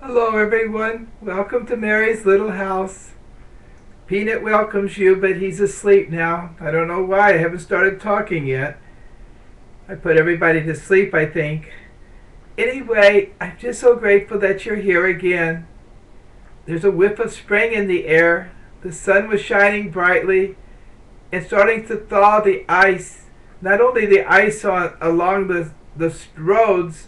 Hello everyone, welcome to Mary's little house. Peanut welcomes you, but he's asleep now. I don't know why, I haven't started talking yet. I put everybody to sleep, I think. Anyway, I'm just so grateful that you're here again. There's a whiff of spring in the air. The sun was shining brightly and starting to thaw the ice. Not only the ice along the roads,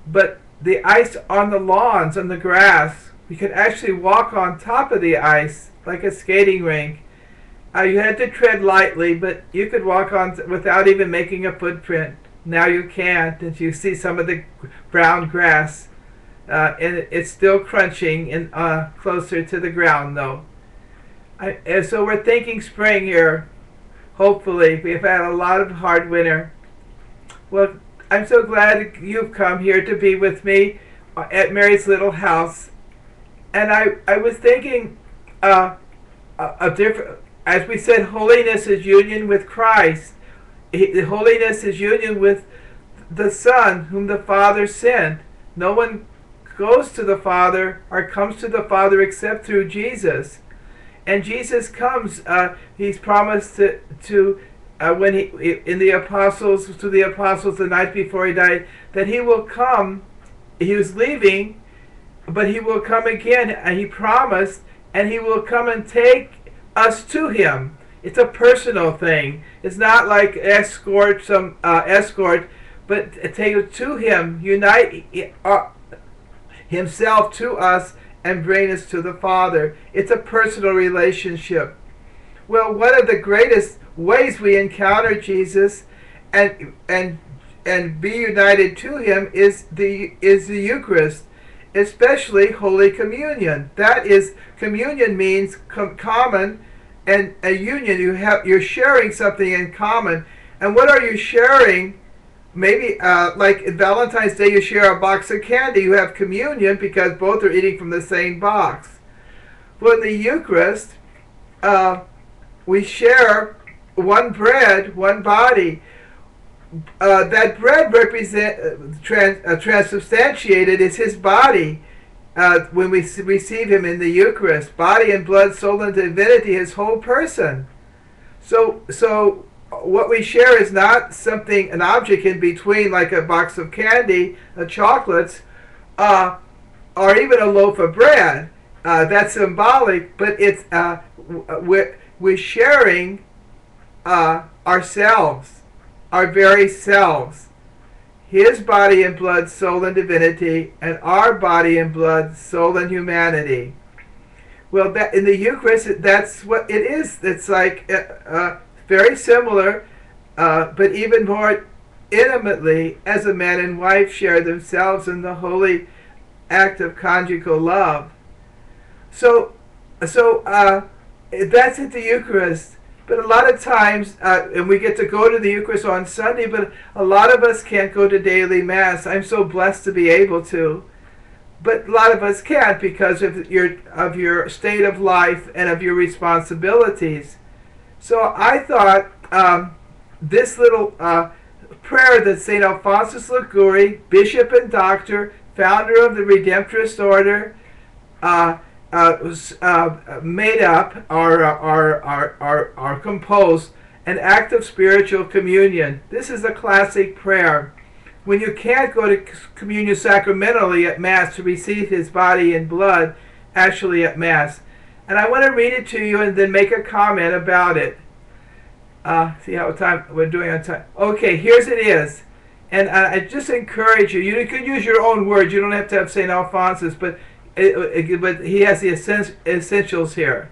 but the ice on the lawns, on the grass. We could actually walk on top of the ice like a skating rink. You had to tread lightly, but you could walk on without even making a footprint. Now you can't, and you see some of the brown grass. And it's still crunching and closer to the ground, though. And so we're thinking spring here. Hopefully, we've had a lot of hard winter. Well, I'm so glad you've come here to be with me at Mary's little house. And I was thinking of different, as we said, holiness is union with Christ. Holiness is union with the Son, whom the Father sent. No one goes to the Father or comes to the Father except through Jesus. And Jesus comes, he's promised to when he to the apostles the night before he died, that he will come. He was leaving, but he will come again, and he promised, and he will come and take us to him. It's a personal thing. It's not like escort, but take us to him, unite himself to us, and bring us to the Father. It's a personal relationship. Well, one of the greatest ways we encounter Jesus and be united to him is the Eucharist, especially Holy Communion. That is, communion means common, and a union. You're sharing something in common. And what are you sharing? Maybe like Valentine's Day, you share a box of candy. You have communion because both are eating from the same box. Well, in the Eucharist, we share one bread, one body. That bread transubstantiated is his body when we receive him in the Eucharist. Body and blood, soul and divinity, his whole person. So what we share is not something, an object in between, like a box of candy, chocolates, or even a loaf of bread. That's symbolic, but it's we're sharing ourselves, our very selves, his body and blood, soul and divinity, and our body and blood, soul and humanity. Well, that in the Eucharist, that's what it is. It's like very similar, but even more intimately, as a man and wife share themselves in the holy act of conjugal love. So that's at the Eucharist. But a lot of times, and we get to go to the Eucharist on Sunday, but a lot of us can't go to daily Mass. I'm so blessed to be able to. But a lot of us can't because of your state of life and of your responsibilities. So I thought this little prayer that St. Alphonsus Liguori, Bishop and Doctor, founder of the Redemptorist Order, made up or composed, an act of spiritual communion. This is a classic prayer. When you can't go to communion sacramentally at Mass to receive his body and blood, actually at Mass. And I want to read it to you and then make a comment about it. See how time we're doing on time. Okay, here's it is. And I just encourage you. You can use your own words. You don't have to have St. Alphonsus, but he has the essentials here.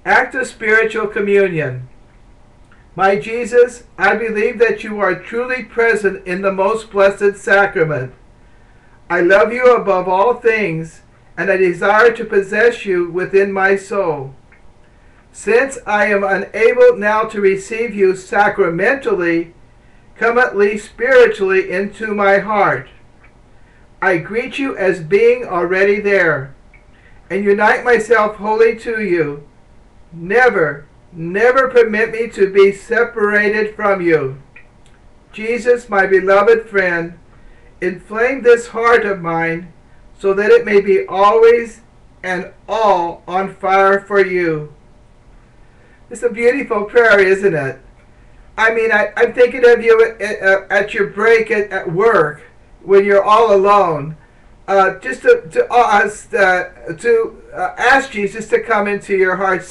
Act of spiritual communion. My Jesus, I believe that you are truly present in the most blessed sacrament. I love you above all things, and I desire to possess you within my soul. Since I am unable now to receive you sacramentally, come at least spiritually into my heart. I greet you as being already there, and unite myself wholly to you. Never, never permit me to be separated from you. Jesus, my beloved friend, inflame this heart of mine so that it may be always and all on fire for you. It's a beautiful prayer, isn't it? I mean, I'm thinking of you at your break at work when you're all alone. Just to ask Jesus to come into your heart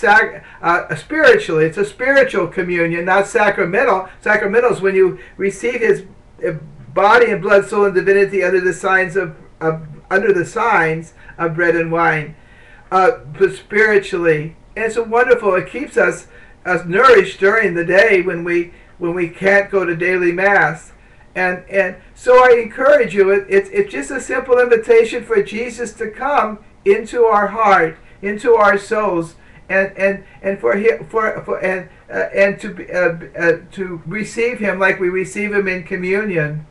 spiritually. It's a spiritual communion, not sacramental. Sacramental is when you receive His body and blood, soul, and divinity under the signs of bread and wine. But spiritually, and it's wonderful. It keeps us nourished during the day when we can't go to daily mass. And so I encourage you, it's just a simple invitation for Jesus to come into our heart, into our souls, and to receive Him like we receive Him in communion,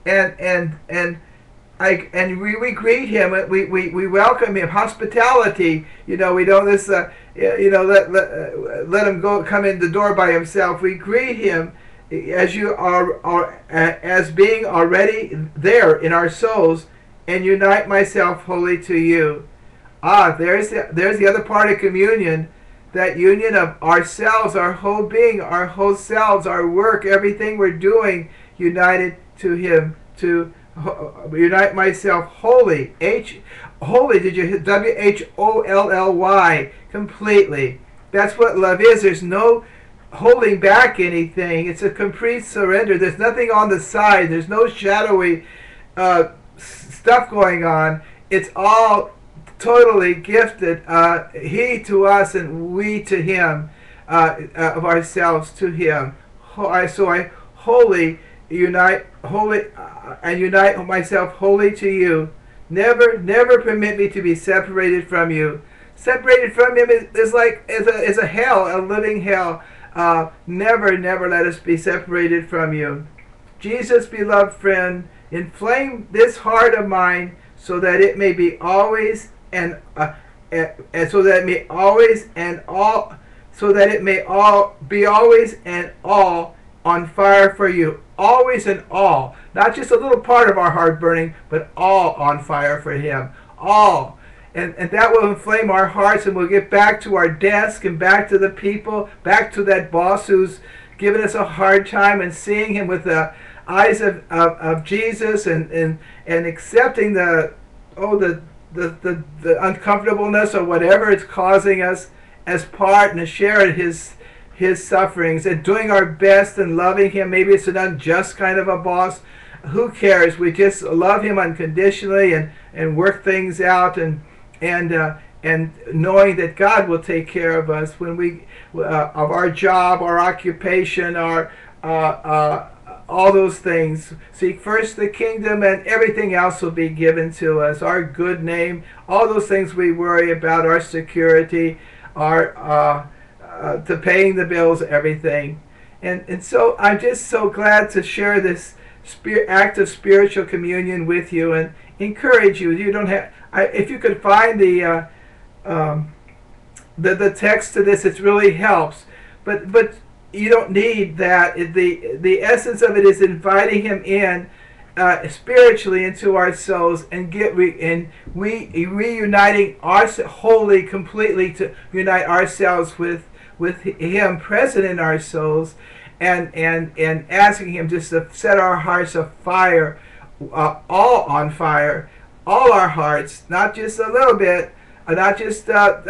and we greet Him, we welcome Him, hospitality. We don't let Him come in the door by Himself. We greet Him as you are as being already there in our souls, and unite myself wholly to you. There's the other part of communion, that union of ourselves, our whole being, our whole selves, our work, everything we're doing, united to Him, to unite myself wholly. Holy, did you hit WHOLLY, completely. That's what love is. There's no holding back anything. It's a complete surrender. There's nothing on the side. There's no shadowy stuff going on. It's all totally gifted. He to us and we to Him, of ourselves to Him. So I unite myself wholly to you. Never permit me to be separated from you. Separated from Him is a hell, a living hell. Never let us be separated from you. Jesus, beloved friend, inflame this heart of mine so that it may be always and so that it may always and all, so that it may all be always and all on fire for you. Always and all, not just a little part of our heart burning, but all on fire for Him. All. And that will inflame our hearts, and we'll get back to our desk and back to the people, back to that boss who's giving us a hard time, and seeing him with the eyes of Jesus, and accepting the uncomfortableness or whatever it's causing us as part and a share in his sufferings, and doing our best and loving Him. Maybe it's an unjust kind of a boss. Who cares? We just love Him unconditionally and work things out, and knowing that God will take care of us when we of our job, our occupation, our all those things. Seek first the kingdom, and everything else will be given to us. Our good name, all those things we worry about, our security, our to paying the bills, everything. And so I'm just so glad to share this act of spiritual communion with you, and encourage you. You don't have. If you could find the text to this, it really helps. But you don't need that. The essence of it is inviting Him in spiritually into our souls, and reuniting wholly, completely, to unite ourselves with Him present in our souls, and asking Him just to set our hearts afire, all on fire. All our hearts, not just a little bit, not just this,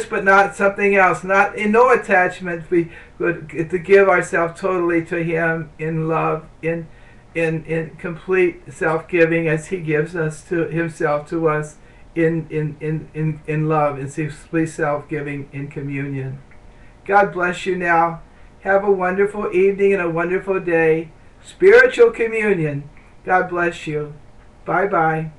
but not something else. Not in no attachment. We would to give ourselves totally to Him in love, in complete self-giving, as He gives us to Himself to us in love, and simply self-giving in communion. God bless you now. Have a wonderful evening and a wonderful day. Spiritual communion. God bless you. Bye-bye.